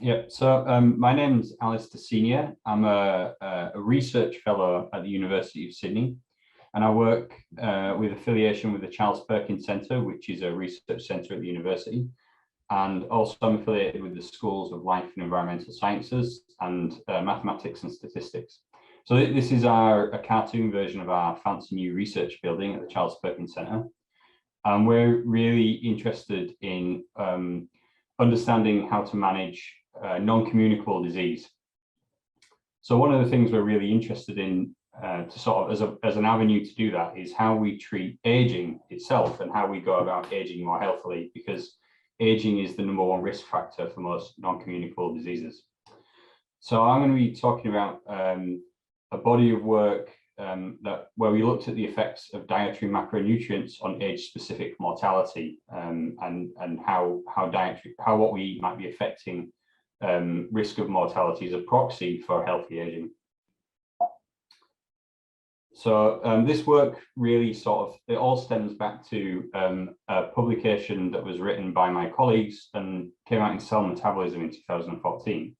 Yeah, so my name's Alistair Senior. I'm a research fellow at the University of Sydney, and I work with affiliation with the Charles Perkins Centre, which is a research centre at the university. And also I'm affiliated with the Schools of Life and Environmental Sciences and Mathematics and Statistics. So this is a cartoon version of our fancy new research building at the Charles Perkins Centre. And we're really interested in understanding how to manage non-communicable disease. So one of the things we're really interested in to sort of as an avenue to do that is how we treat aging itself and how we go about aging more healthily, because aging is the #1 risk factor for most non-communicable diseases. So I'm going to be talking about a body of work where we looked at the effects of dietary macronutrients on age-specific mortality and how what we might be affecting risk of mortality as a proxy for healthy aging. So this work really it all stems back to a publication that was written by my colleagues and came out in Cell Metabolism in 2014.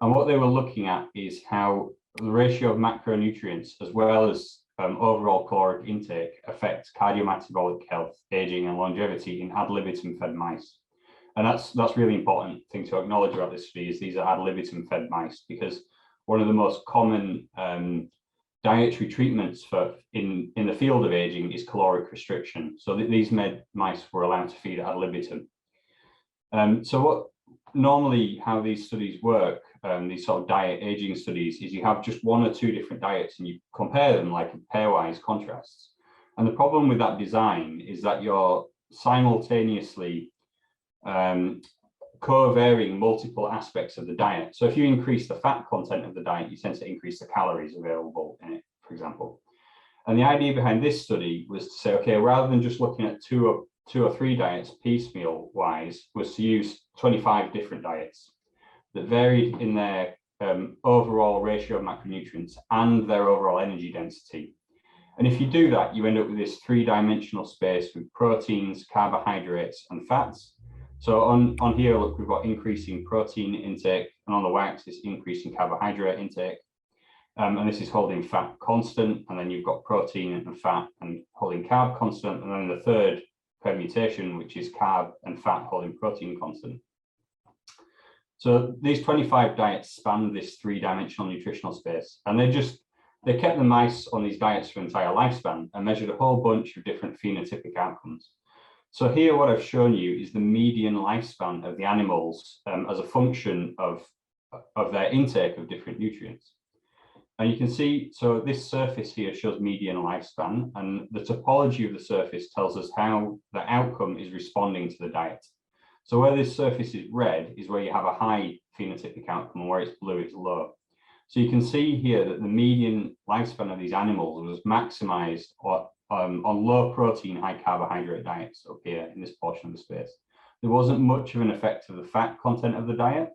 And what they were looking at is how the ratio of macronutrients as well as overall caloric intake affects cardiometabolic health, aging and longevity in ad libitum fed mice. And that's really important thing to acknowledge about this study is these are ad libitum fed mice, because one of the most common dietary treatments in the field of aging is caloric restriction. So these mice were allowed to feed ad libitum. So normally how these studies work, these sort of diet aging studies, is you have just one or two different diets and you compare them like pairwise contrasts. And the problem with that design is that you're simultaneously co-varying multiple aspects of the diet. So if you increase the fat content of the diet, you tend to increase the calories available in it, for example. And the idea behind this study was to say, okay, rather than just looking at two or three diets piecemeal wise, was to use 25 different diets that varied in their overall ratio of macronutrients and their overall energy density. And if you do that, you end up with this three-dimensional space with proteins, carbohydrates, and fats. So on here, look, we've got increasing protein intake, and on the y-axis, increasing carbohydrate intake. And this is holding fat constant, and then you've got protein and fat and holding carb constant, and then the third permutation, which is carb and fat holding protein constant. So these 25 diets span this three-dimensional nutritional space, and they kept the mice on these diets for entire lifespan and measured a whole bunch of different phenotypic outcomes. So here, what I've shown you is the median lifespan of the animals as a function of their intake of different nutrients. And you can see, so this surface here shows median lifespan, and the topology of the surface tells us how the outcome is responding to the diet. So where this surface is red is where you have a high phenotypic outcome, and where it's blue, it's low. So you can see here that the median lifespan of these animals was maximized on low protein, high carbohydrate diets up here in this portion of the space. There wasn't much of an effect of the fat content of the diet,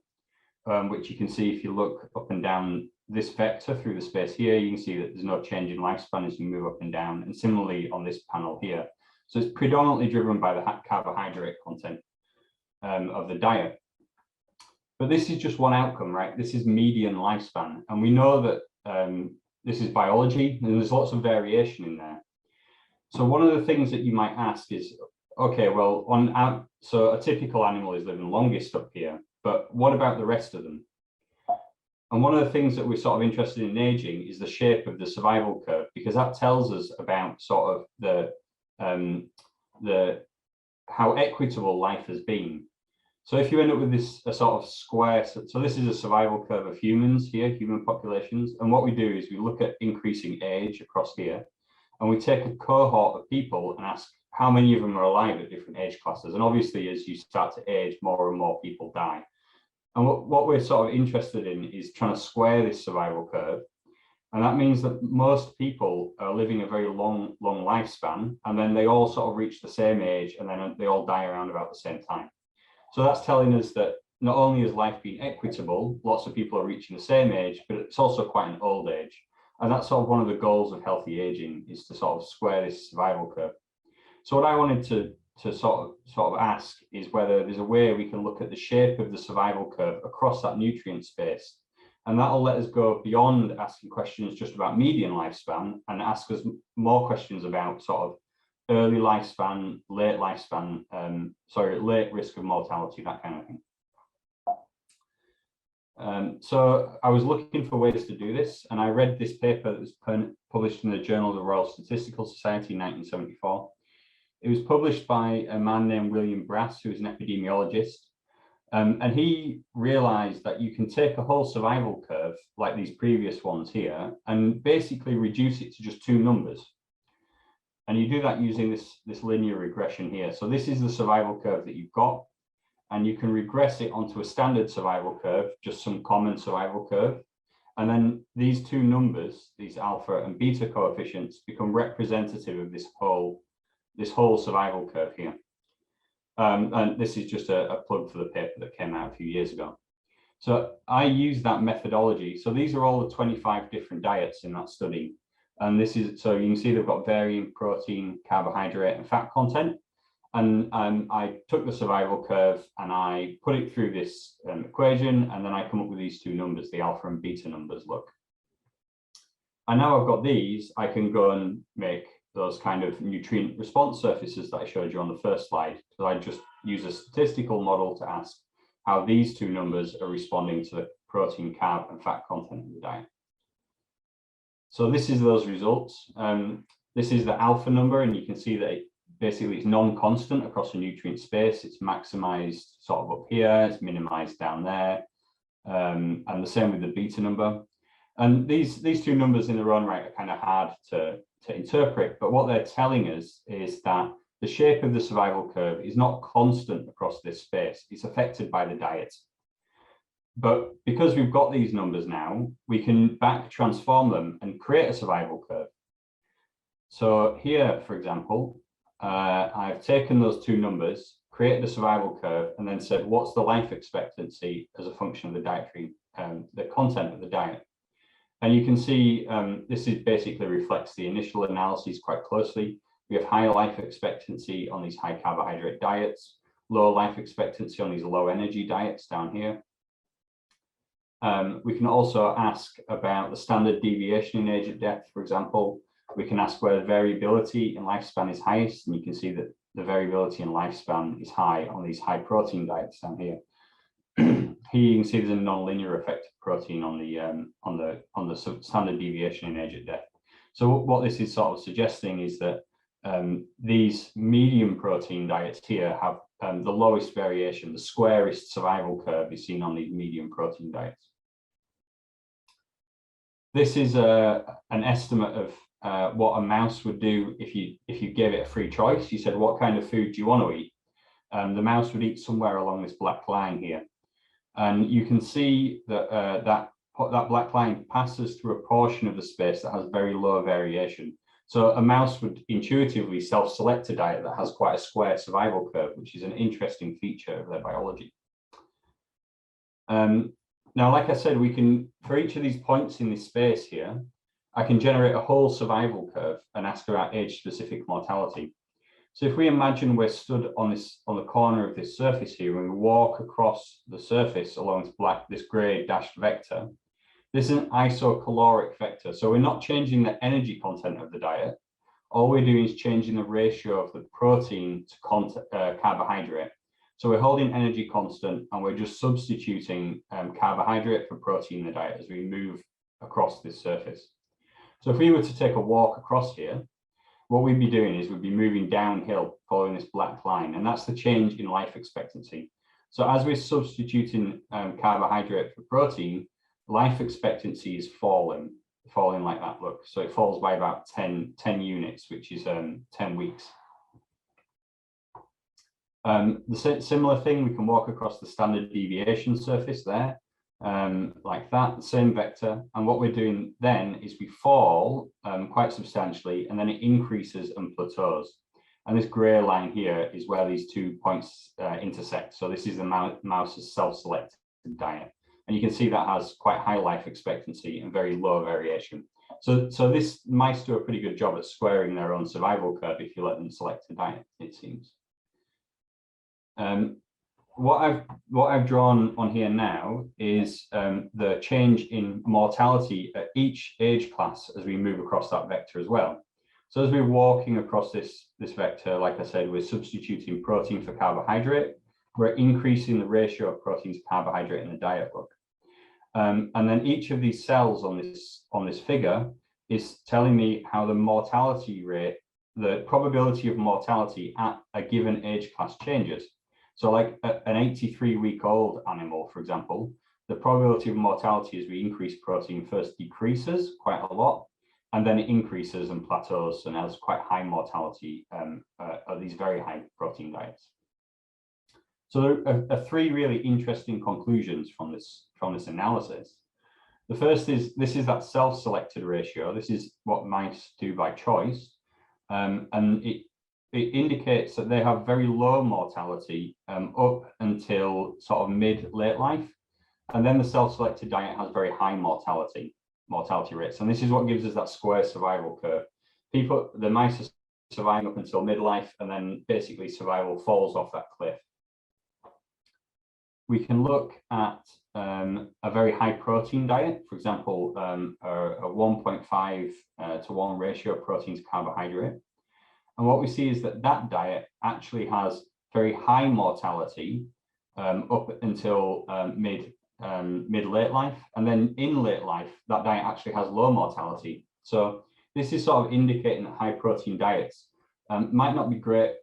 which you can see if you look up and down this vector through the space here, you can see that there's no change in lifespan as you move up and down, and similarly on this panel here. So it's predominantly driven by the carbohydrate content of the diet. But this is just one outcome, right? This is median lifespan. And we know that this is biology and there's lots of variation in there. So one of the things that you might ask is, okay, well, so a typical animal is living longest up here, but what about the rest of them? And one of the things that we're sort of interested in aging is the shape of the survival curve, because that tells us about sort of how equitable life has been. So if you end up with this a sort of square, so this is a survival curve of humans here, human populations. And what we do is we look at increasing age across here, and we take a cohort of people and ask how many of them are alive at different age classes. And obviously, as you start to age, more and more people die. And what we're sort of interested in is trying to square this survival curve. And that means that most people are living a very long lifespan, and then they all sort of reach the same age, and then they all die around about the same time. So that's telling us that not only is life being equitable, lots of people are reaching the same age, but it's also quite an old age. And that's sort of one of the goals of healthy aging, is to sort of square this survival curve. So what I wanted to to sort of ask is whether there's a way we can look at the shape of the survival curve across that nutrient space. And that'll let us go beyond asking questions just about median lifespan and ask us more questions about sort of early lifespan, late lifespan, late risk of mortality, that kind of thing. So I was looking for ways to do this, and I read this paper that was published in the Journal of the Royal Statistical Society in 1974. It was published by a man named William Brass, who is an epidemiologist. And he realized that you can take a whole survival curve, like these previous ones here, and basically reduce it to just two numbers. And you do that using this linear regression here. So this is the survival curve that you've got, and you can regress it onto a standard survival curve, just some common survival curve. And then these two numbers, these alpha and beta coefficients, become representative of this whole survival curve here. And this is just a plug for the paper that came out a few years ago. So I use that methodology. So these are all the 25 different diets in that study. And this is, so you can see they've got varying protein, carbohydrate, and fat content. And I took the survival curve and I put it through this equation, and then I come up with these two numbers, the alpha and beta numbers, look. And now I've got these, I can go and make those kind of nutrient response surfaces that I showed you on the first slide. So I just use a statistical model to ask how these two numbers are responding to the protein, carb, and fat content of the diet. So this is those results. This is the alpha number, and you can see that basically it's non-constant across a nutrient space. It's maximized sort of up here, it's minimized down there, and the same with the beta number. And these two numbers in their own right are kind of hard to interpret, but what they're telling us is that the shape of the survival curve is not constant across this space. It's affected by the diet. But because we've got these numbers now, we can back transform them and create a survival curve. So here, for example, I've taken those two numbers, created a survival curve, and then said, what's the life expectancy as a function of the dietary, the content of the diet? And you can see this is basically reflects the initial analyses quite closely. We have high life expectancy on these high carbohydrate diets, low life expectancy on these low energy diets down here. We can also ask about the standard deviation in age of death, for example. We can ask where the variability in lifespan is highest, and you can see that the variability in lifespan is high on these high protein diets down here. Here you can see there's a non-linear effect of protein on the standard deviation in age of death. So what this is sort of suggesting is that these medium protein diets here have the lowest variation. The squarest survival curve is seen on these medium protein diets. This is an estimate of what a mouse would do if you gave it a free choice. You said, what kind of food do you want to eat? The mouse would eat somewhere along this black line here. And you can see that that black line passes through a portion of the space that has very low variation. So a mouse would intuitively self-select a diet that has quite a square survival curve, which is an interesting feature of their biology. Now, like I said, we can, for each of these points in this space here, I can generate a whole survival curve and ask about age-specific mortality. So if we imagine we're stood on the corner of this surface here, and we walk across the surface along this gray dashed vector, this is an isocaloric vector. So we're not changing the energy content of the diet. All we're doing is changing the ratio of the protein to carbohydrate. So we're holding energy constant, and we're just substituting carbohydrate for protein in the diet as we move across this surface. So if we were to take a walk across here, what we'd be doing is we'd be moving downhill following this black line, and that's the change in life expectancy. So as we're substituting carbohydrate for protein, life expectancy is falling like that, look. So it falls by about 10 units, which is 10 weeks. The similar thing, we can walk across the standard deviation surface there, like that, the same vector. And what we're doing then is we fall quite substantially, and then it increases and plateaus. And this gray line here is where these 2 points intersect. So this is the mouse's self-selected diet. And you can see that has quite high life expectancy and very low variation. So this mice do a pretty good job at squaring their own survival curve if you let them select a diet, it seems. What I've drawn on here now is the change in mortality at each age class as we move across that vector as well. So as we're walking across this vector, like I said, we're substituting protein for carbohydrate. We're increasing the ratio of protein to carbohydrate in the diet book. And then each of these cells on this figure is telling me how the mortality rate, the probability of mortality at a given age class changes. So like an 83-week-old animal, for example, the probability of mortality as we increase protein first decreases quite a lot, and then it increases and plateaus and has quite high mortality at these very high protein diets. So there are three really interesting conclusions from this analysis. The first is this is that self-selected ratio. This is what mice do by choice, and it indicates that they have very low mortality up until sort of mid-late life, and then the self-selected diet has very high mortality rates. And this is what gives us that square survival curve. The mice are surviving up until midlife, and then basically survival falls off that cliff. We can look at a very high protein diet, for example, a 1.5 to 1 ratio of protein to carbohydrate. And what we see is that diet actually has very high mortality up until mid-late life. And then in late life, that diet actually has low mortality. So this is sort of indicating that high protein diets might not be great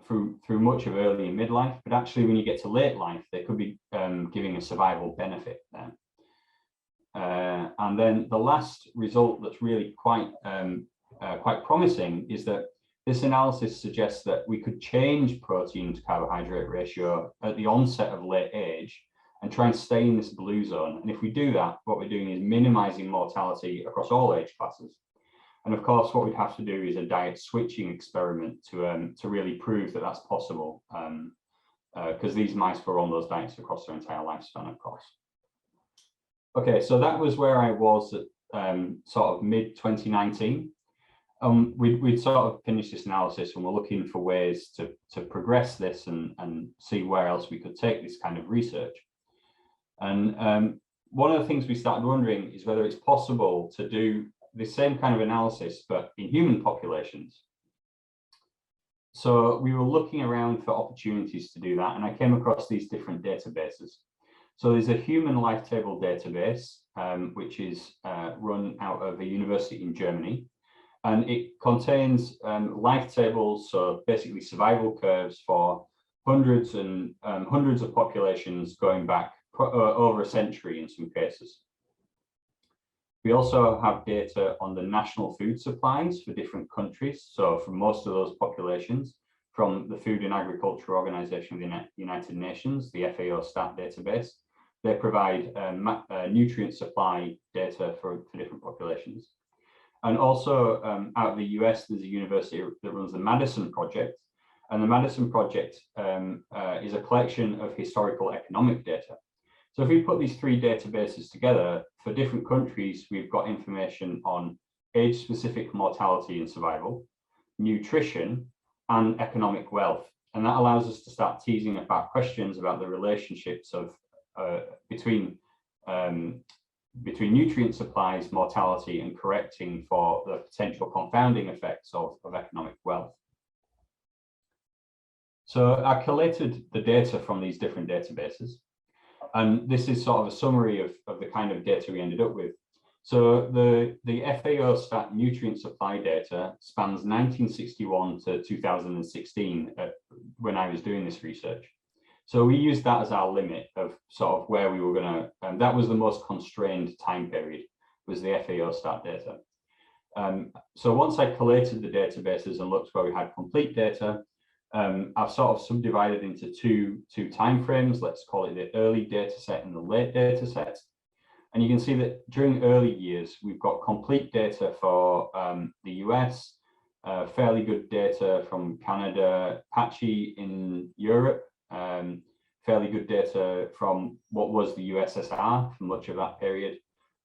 through much of early and midlife, but actually when you get to late life, they could be giving a survival benefit there. And then the last result that's really quite promising is that this analysis suggests that we could change protein to carbohydrate ratio at the onset of late age and try and stay in this blue zone. And if we do that, what we're doing is minimizing mortality across all age classes. And of course, what we'd have to do is a diet switching experiment to really prove that that's possible, because these mice were on those diets across their entire lifespan, of course. Okay, so that was where I was at sort of mid-2019. We'd sort of finished this analysis and we're looking for ways to progress this and see where else we could take this kind of research. And one of the things we started wondering is whether it's possible to do the same kind of analysis, but in human populations. So we were looking around for opportunities to do that, and I came across these different databases. So there's a human life table database, which is run out of a university in Germany. And it contains life tables, so basically survival curves for hundreds of populations going back over a century in some cases. We also have data on the national food supplies for different countries. So for most of those populations, from the Food and Agriculture Organization of the United Nations, the FAO STAT database, they provide nutrient supply data for different populations. And also out of the US, there's a university that runs the Madison Project. And the Madison Project is a collection of historical economic data. So if we put these three databases together, for different countries, we've got information on age-specific mortality and survival, nutrition, and economic wealth. And that allows us to start teasing about questions about the relationships of between nutrient supplies, mortality, and correcting for the potential confounding effects of economic wealth. So I collated the data from these different databases. And this is sort of a summary of the kind of data we ended up with. So the FAO STAT nutrient supply data spans 1961 to 2016 when I was doing this research. So we used that as our limit of sort of where we were going to, and that was the most constrained time period, was the FAO STAT data. So once I collated the databases and looked where we had complete data, I've sort of subdivided into two timeframes. Let's call it the early data set and the late data set. And you can see that during early years, we've got complete data for the US, fairly good data from Canada, patchy in Europe, fairly good data from what was the USSR for much of that period.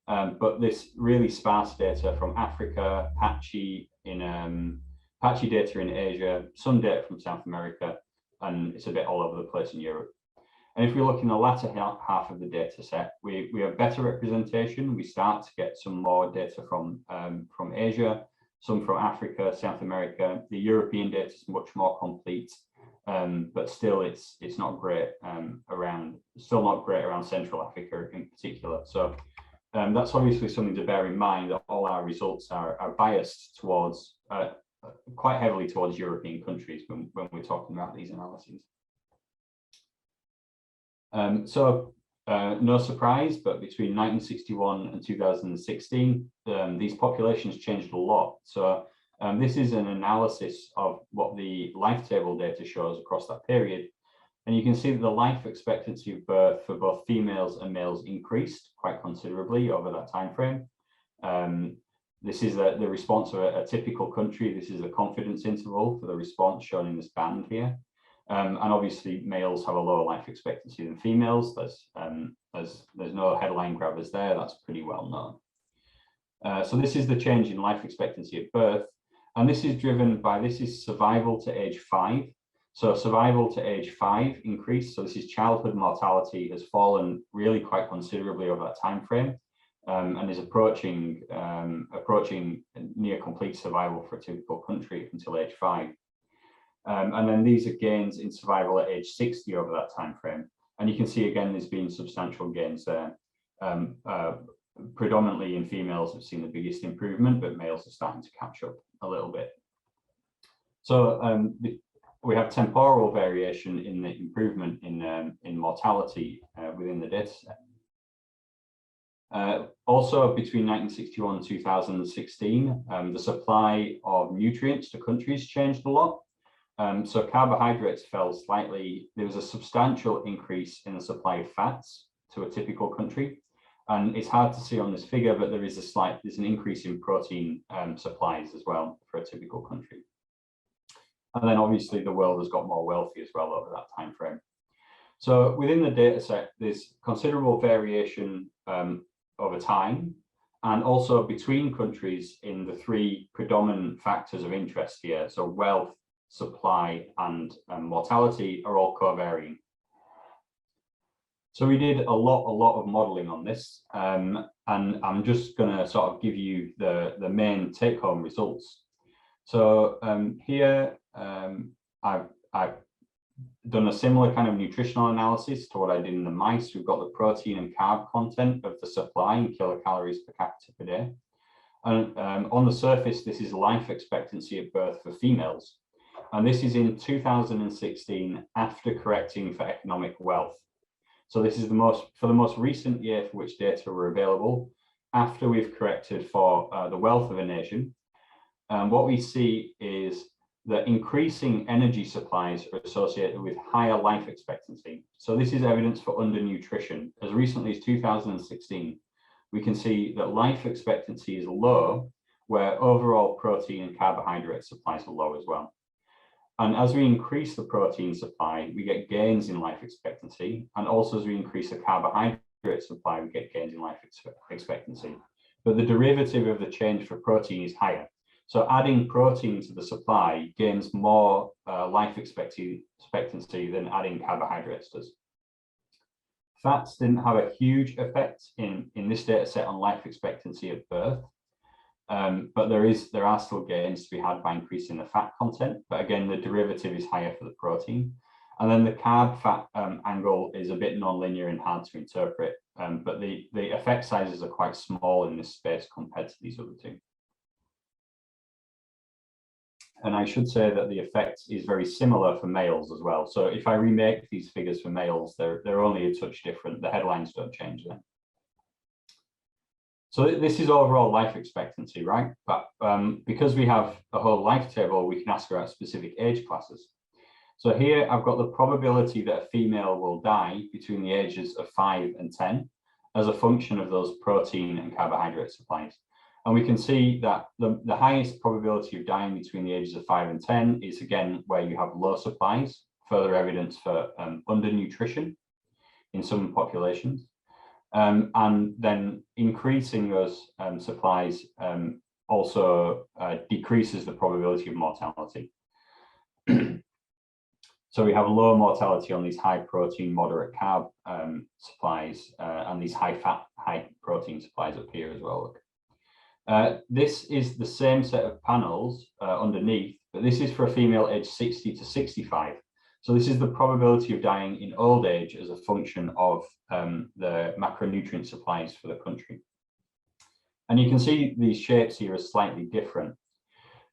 But this really sparse data from Africa, patchy data in Asia, some data from South America, and it's a bit all over the place in Europe. And if we look in the latter half of the data set, we have better representation. We start to get some more data from Asia, some from Africa, South America. The European data is much more complete, but still it's not great around Central Africa in particular. So that's obviously something to bear in mind, that all our results are biased towards quite heavily towards European countries when we're talking about these analyses. No surprise, but between 1961 and 2016, these populations changed a lot. So this is an analysis of what the life table data shows across that period. And you can see that the life expectancy of birth for both females and males increased quite considerably over that time frame. This is the response of a typical country. This is a confidence interval for the response shown in this band here. And obviously males have a lower life expectancy than females. There's no headline grabbers there. That's pretty well known. So this is the change in life expectancy at birth. And this is driven by, this is survival to age 5. So survival to age 5 increased. So this is childhood mortality has fallen really quite considerably over that time frame, and is approaching near complete survival for a typical country until age 5. And then these are gains in survival at age 60 over that time frame. And you can see again, there's been substantial gains there. Predominantly in females have seen the biggest improvement, but males are starting to catch up a little bit. So we have temporal variation in the improvement in mortality within the data set. Also, between 1961 and 2016, the supply of nutrients to countries changed a lot. So carbohydrates fell slightly. There was a substantial increase in the supply of fats to a typical country. And it's hard to see on this figure, but there's an increase in protein supplies as well for a typical country. And then obviously the world has got more wealthy as well over that time frame. So within the data set, there's considerable variation over time, and also between countries in the 3 predominant factors of interest here. So wealth, supply, and mortality are all covariant. So we did a lot of modeling on this, and I'm just going to sort of give you the main take-home results. So here I've done a similar kind of nutritional analysis to what I did in the mice. We've got the protein and carb content of the supply in kilocalories per capita per day. And on the surface, this is life expectancy at birth for females. And this is in 2016 after correcting for economic wealth. So this is for the most recent year for which data were available, after we've corrected for the wealth of a nation. What we see is that increasing energy supplies are associated with higher life expectancy. So this is evidence for undernutrition. As recently as 2016, we can see that life expectancy is low, where overall protein and carbohydrate supplies are low as well. And as we increase the protein supply, we get gains in life expectancy. And also as we increase the carbohydrate supply, we get gains in life expectancy. But the derivative of the change for protein is higher. So adding protein to the supply gains more life expectancy than adding carbohydrates does. Fats didn't have a huge effect in this data set on life expectancy at birth. But there are still gains to be had by increasing the fat content. But again, the derivative is higher for the protein. And then the carb fat angle is a bit non-linear and hard to interpret. But the effect sizes are quite small in this space compared to these other 2. And I should say that the effect is very similar for males as well. So if I remake these figures for males, they're only a touch different. The headlines don't change then. So this is overall life expectancy, right? But because we have a whole life table, we can ask about specific age classes. So here I've got the probability that a female will die between the ages of 5 and 10 as a function of those protein and carbohydrate supplies. And we can see that the highest probability of dying between the ages of 5 and 10 is, again, where you have low supplies, further evidence for undernutrition in some populations. And then increasing those supplies also decreases the probability of mortality. So we have low mortality on these high protein, moderate carb supplies, and these high fat, high protein supplies up here as well. This is the same set of panels underneath, but this is for a female aged 60 to 65. So this is the probability of dying in old age as a function of the macronutrient supplies for the country. And you can see these shapes here are slightly different.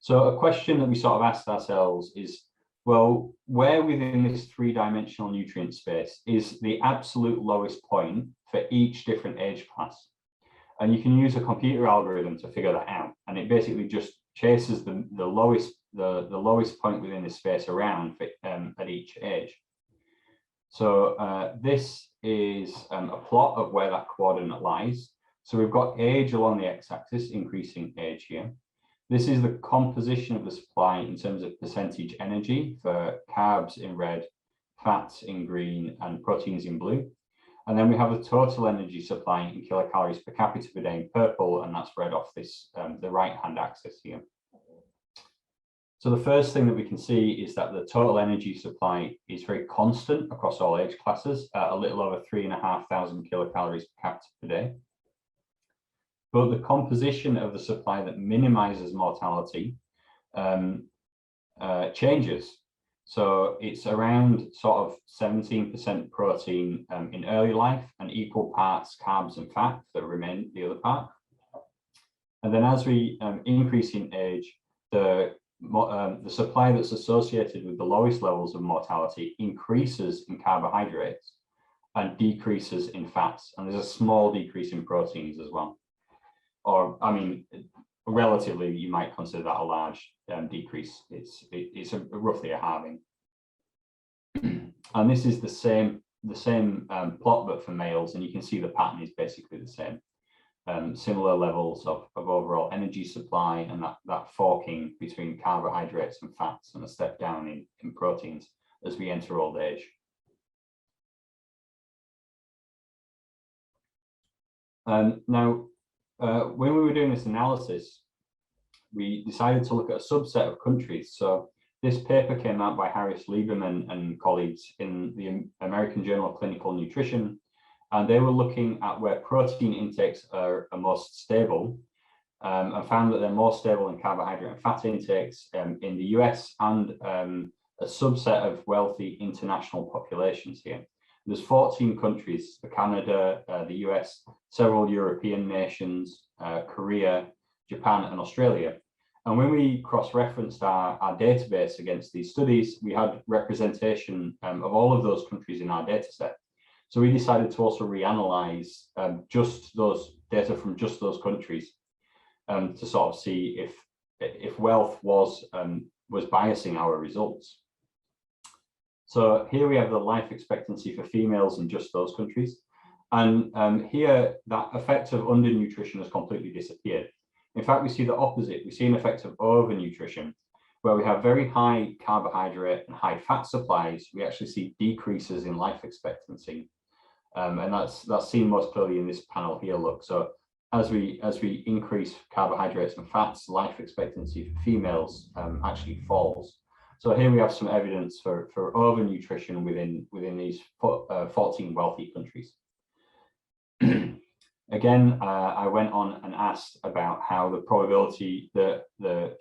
So a question that we sort of asked ourselves is, well, where within this three-dimensional nutrient space is the absolute lowest point for each different age class? And you can use a computer algorithm to figure that out. And it basically just chases the lowest point within this space around for, at each age. So this is a plot of where that coordinate lies. So we've got age along the x-axis, increasing age here. This is the composition of the supply in terms of percentage energy for carbs in red, fats in green, and proteins in blue. And then we have the total energy supply in kilocalories per capita per day in purple, and that's read off this the right-hand axis here. So the first thing that we can see is that the total energy supply is very constant across all age classes, at a little over 3,500 kilocalories per capita per day. But the composition of the supply that minimizes mortality changes. So it's around sort of 17% protein in early life and equal parts carbs and fat that remain the other part. And then as we increase in age, the supply that's associated with the lowest levels of mortality increases in carbohydrates and decreases in fats. And there's a small decrease in proteins as well. Or, I mean, relatively, you might consider that a large decrease. It's roughly a halving. And this is the same plot, but for males, and you can see the pattern is basically the same. Similar levels of overall energy supply, and that forking between carbohydrates and fats, and a step down in proteins as we enter old age. Now, when we were doing this analysis, we decided to look at a subset of countries. So this paper came out by Harris Lieberman and colleagues in the American Journal of Clinical Nutrition, and they were looking at where protein intakes are most stable, and found that they're more stable in carbohydrate and fat intakes in the US and a subset of wealthy international populations here. There's 14 countries, Canada, the US, several European nations, Korea, Japan, and Australia. And when we cross-referenced our database against these studies, we had representation of all of those countries in our data set. So we decided to also reanalyze just those data from just those countries to sort of see if wealth was biasing our results. So here we have the life expectancy for females in just those countries. And here, that effect of undernutrition has completely disappeared. In fact, we see the opposite. We see an effect of overnutrition, where we have very high carbohydrate and high fat supplies. We actually see decreases in life expectancy. And that's seen most clearly in this panel here, look. So as we increase carbohydrates and fats, life expectancy for females actually falls. So here we have some evidence for overnutrition within these 14 wealthy countries. Again, I went on and asked about how the probability, the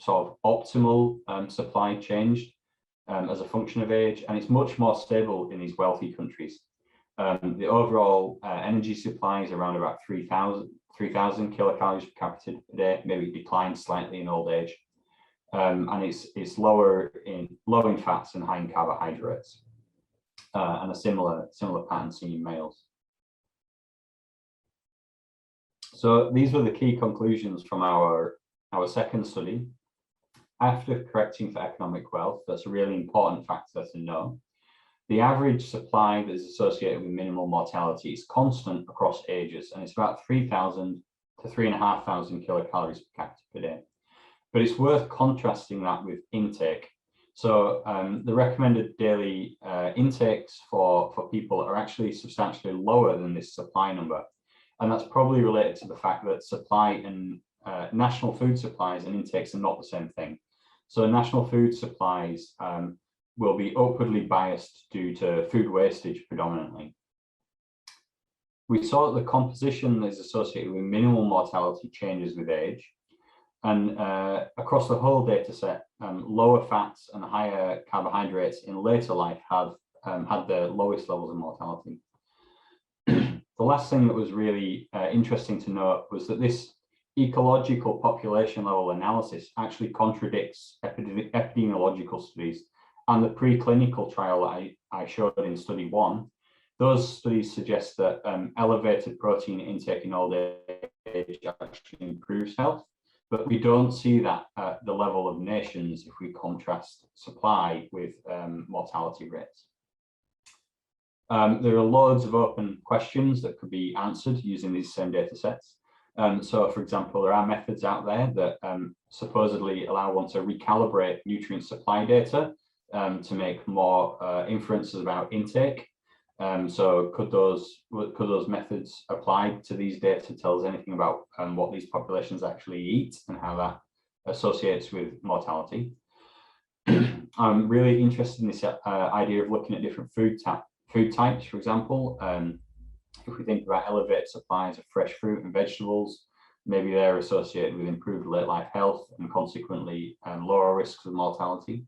sort of optimal supply changed as a function of age, and it's much more stable in these wealthy countries. The overall energy supply is around about 3,000 kilocalories per capita per day, maybe declines slightly in old age. And it's low in fats and high in carbohydrates, and a similar pattern seen in males. So these were the key conclusions from our second study. After correcting for economic wealth, that's a really important factor to know. The average supply that is associated with minimal mortality is constant across ages, and it's about 3,000 to 3,500 kilocalories per capita per day. But it's worth contrasting that with intake. So the recommended daily intakes for people are actually substantially lower than this supply number. And that's probably related to the fact that supply and national food supplies and intakes are not the same thing. So national food supplies will be upwardly biased due to food wastage predominantly. We saw that the composition is associated with minimal mortality changes with age, and across the whole data set, lower fats and higher carbohydrates in later life have had the lowest levels of mortality. The last thing that was really interesting to note was that this ecological population level analysis actually contradicts epidemiological studies and the preclinical trial that I showed in study 1. Those studies suggest that elevated protein intake in old age actually improves health, but we don't see that at the level of nations if we contrast supply with mortality rates. There are loads of open questions that could be answered using these same data sets. So, for example, there are methods out there that supposedly allow one to recalibrate nutrient supply data to make more inferences about intake. So, could those methods applied to these data tell us anything about what these populations actually eat and how that associates with mortality? I'm really interested in this idea of looking at different food types, for example. If we think about elevated supplies of fresh fruit and vegetables, maybe they're associated with improved late life health and consequently lower risks of mortality.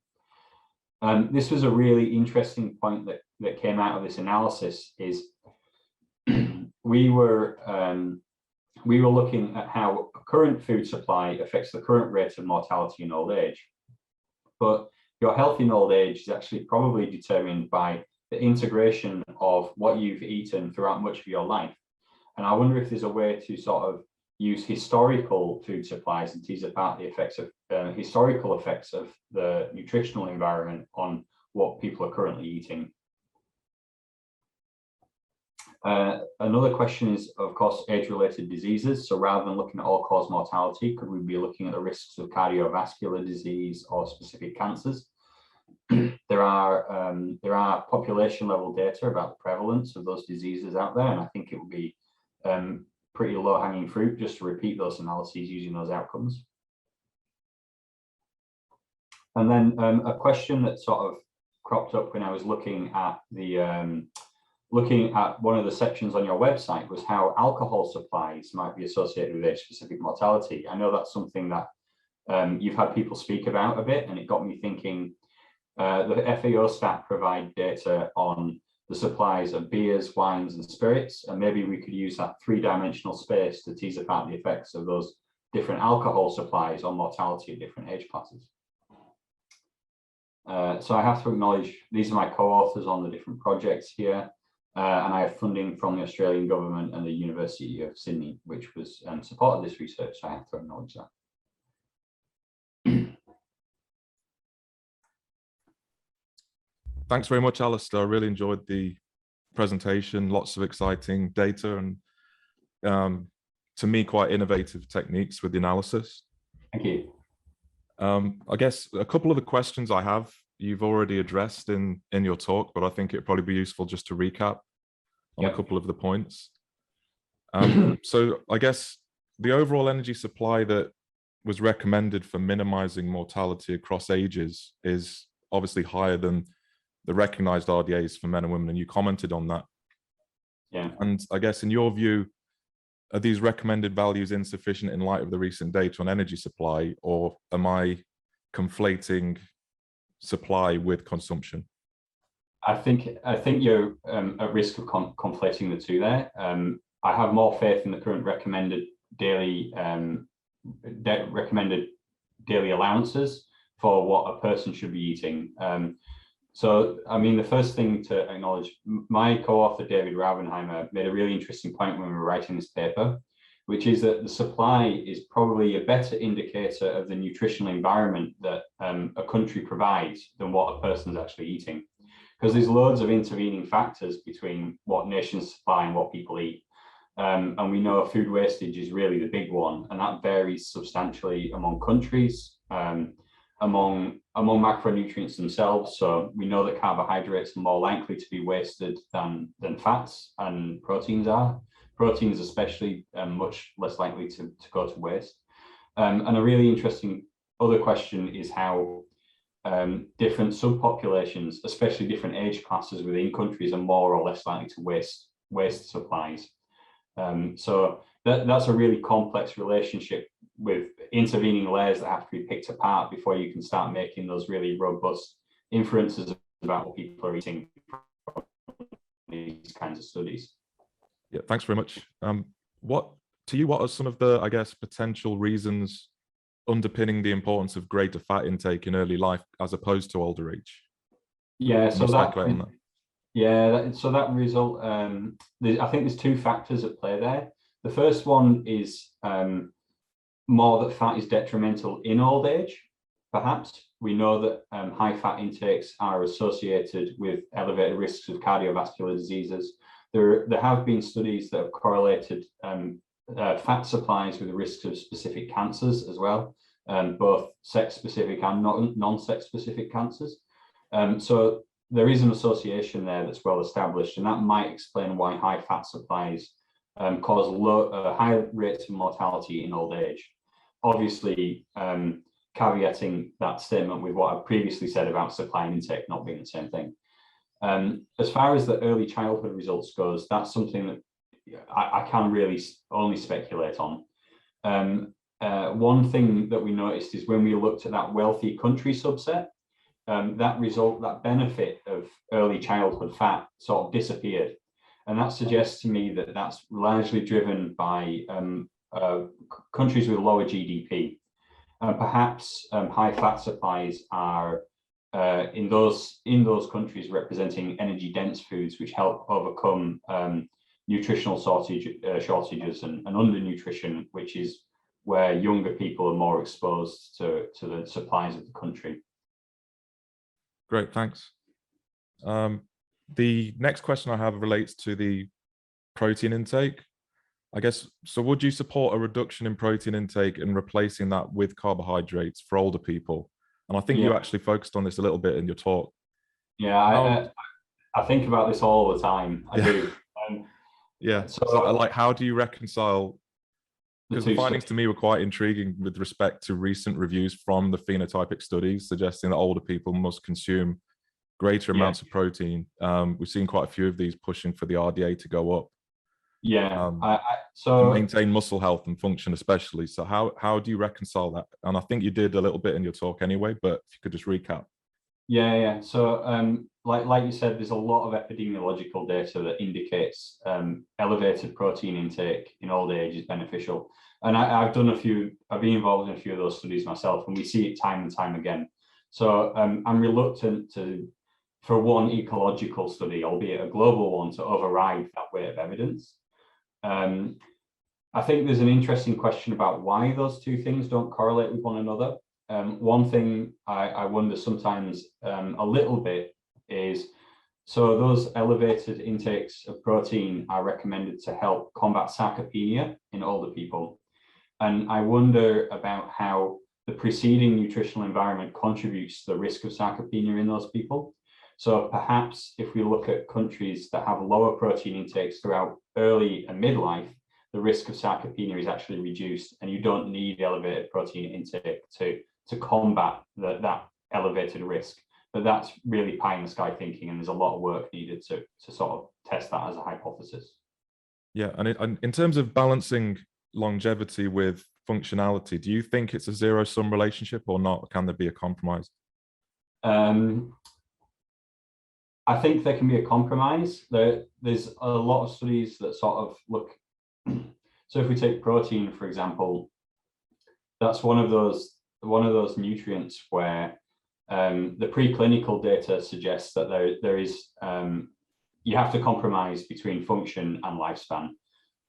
This was a really interesting point that came out of this analysis is we were looking at how current food supply affects the current rate of mortality in old age. But your health in old age is actually probably determined by the integration of what you've eaten throughout much of your life. And I wonder if there's a way to sort of use historical food supplies and tease apart the effects of historical effects of the nutritional environment on what people are currently eating. Another question is, of course, age-related diseases. So rather than looking at all-cause mortality, could we be looking at the risks of cardiovascular disease or specific cancers? There are population-level data about the prevalence of those diseases out there, and I think it would be pretty low-hanging fruit just to repeat those analyses using those outcomes. And then a question that sort of cropped up when I was looking at one of the sections on your website was how alcohol supplies might be associated with age-specific mortality. I know that's something that you've had people speak about a bit, and it got me thinking. The FAO stat provide data on the supplies of beers, wines, and spirits, and maybe we could use that three-dimensional space to tease apart the effects of those different alcohol supplies on mortality at different age classes. So I have to acknowledge these are my co-authors on the different projects here, and I have funding from the Australian government and the University of Sydney, which was supported this research, so I have to acknowledge that. Thanks very much, Alistair. I really enjoyed the presentation, lots of exciting data and to me, quite innovative techniques with the analysis. Thank you. I guess a couple of the questions I have, you've already addressed in your talk, but I think it'd probably be useful just to recap on a couple of the points. So I guess the overall energy supply that was recommended for minimizing mortality across ages is obviously higher than the recognized RDAs for men and women, and you commented on that. Yeah. And I guess in your view, are these recommended values insufficient in light of the recent data on energy supply, or am I conflating supply with consumption? I think you're at risk of conflating the two there. I have more faith in the current recommended daily allowances for what a person should be eating. So, I mean, the first thing to acknowledge, my co-author, David Raubenheimer, made a really interesting point when we were writing this paper, which is that the supply is probably a better indicator of the nutritional environment that a country provides than what a person's actually eating. Because there's loads of intervening factors between what nations supply and what people eat. And we know food wastage is really the big one, and that varies substantially among countries, among macronutrients themselves. So we know that carbohydrates are more likely to be wasted than fats and proteins are. Proteins especially much less likely to go to waste. And a really interesting other question is how different subpopulations, especially different age classes within countries, are more or less likely to waste supplies. So that's a really complex relationship with intervening layers that have to be picked apart before you can start making those really robust inferences about what people are eating from these kinds of studies. Yeah, thanks very much. What are some of the, I guess, potential reasons underpinning the importance of greater fat intake in early life as opposed to older age? Yeah, so that result, I think there's two factors at play there. The first one is more that fat is detrimental in old age. Perhaps we know that high fat intakes are associated with elevated risks of cardiovascular diseases. There have been studies that have correlated fat supplies with the risks of specific cancers as well, both sex-specific and non-sex-specific cancers. So there is an association there that's well established, and that might explain why high fat supplies cause high rates of mortality in old age. Obviously, caveating that statement with what I previously said about supply and intake not being the same thing. As far as the early childhood results goes, that's something that I can really only speculate on. One thing that we noticed is when we looked at that wealthy country subset, that benefit of early childhood fat sort of disappeared. And that suggests to me that that's largely driven by countries with lower GDP. Perhaps high fat supplies are in those countries representing energy dense foods, which help overcome nutritional shortages and undernutrition, which is where younger people are more exposed to the supplies of the country. Great, thanks. The next question I have relates to the protein intake. I guess, so would you support a reduction in protein intake and replacing that with carbohydrates for older people? And I think you actually focused on this a little bit in your talk. Yeah, I think about this all the time. I do. So like, how do you reconcile? Because the findings to me were quite intriguing with respect to recent reviews from the phenotypic studies suggesting that older people must consume greater amounts of protein. We've seen quite a few of these pushing for the RDA to go up. To maintain muscle health and function especially. So how do you reconcile that? And I think you did a little bit in your talk anyway, but if you could just recap. So like you said, there's a lot of epidemiological data that indicates elevated protein intake in old age is beneficial. And I've been involved in a few of those studies myself, and we see it time and time again. So I'm reluctant for one ecological study, albeit a global one, to override that weight of evidence. I think there's an interesting question about why those two things don't correlate with one another. One thing I wonder sometimes a little bit is, so those elevated intakes of protein are recommended to help combat sarcopenia in older people. And I wonder about how the preceding nutritional environment contributes to the risk of sarcopenia in those people. So perhaps if we look at countries that have lower protein intakes throughout early and midlife, the risk of sarcopenia is actually reduced, and you don't need elevated protein intake to combat that elevated risk. But that's really pie in the sky thinking, and there's a lot of work needed to sort of test that as a hypothesis. Yeah, and in terms of balancing longevity with functionality, do you think it's a zero-sum relationship or not? Can there be a compromise? I think there can be a compromise. There's a lot of studies that sort of look. So if we take protein, for example, that's one of those nutrients where the preclinical data suggests that there is you have to compromise between function and lifespan.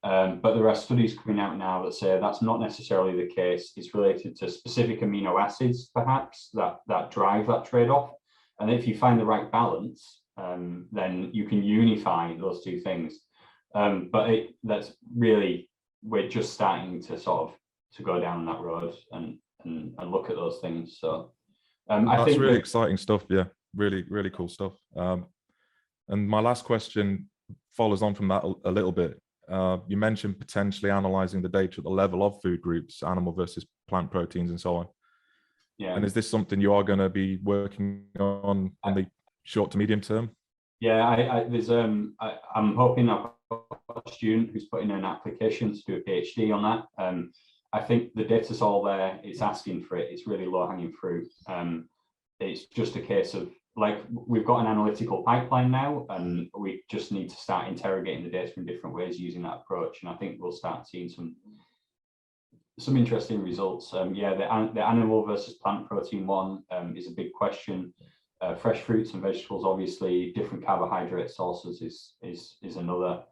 But there are studies coming out now that say that's not necessarily the case. It's related to specific amino acids, perhaps, that drive that trade-off. And if you find the right balance, then you can unify those two things. But that's really, we're just starting to sort of to go down that road and look at those things. So I think really exciting stuff. Yeah, really, really cool stuff. And my last question follows on from that a little bit. You mentioned potentially analyzing the data at the level of food groups, animal versus plant proteins and so on. Yeah. And is this something you are going to be working on in the short to medium term? Yeah, I'm hoping I've got a student who's putting in an application to do a PhD on that. I think the data's all there. It's asking for it. It's really low-hanging fruit. It's just a case of, like, we've got an analytical pipeline now, and we just need to start interrogating the data in different ways using that approach. And I think we'll start seeing some interesting results. Yeah, the animal versus plant protein one is a big question. Fresh fruits and vegetables, obviously, different carbohydrate sources is another.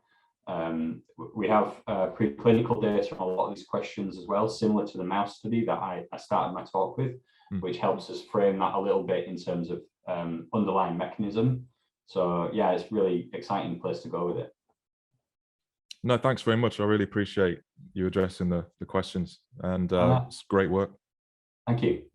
We have preclinical data on a lot of these questions as well, similar to the mouse study that I started my talk with, which helps us frame that a little bit in terms of underlying mechanism. So yeah, it's really exciting place to go with it. No, thanks very much. I really appreciate you addressing the questions, and it's great work. Thank you.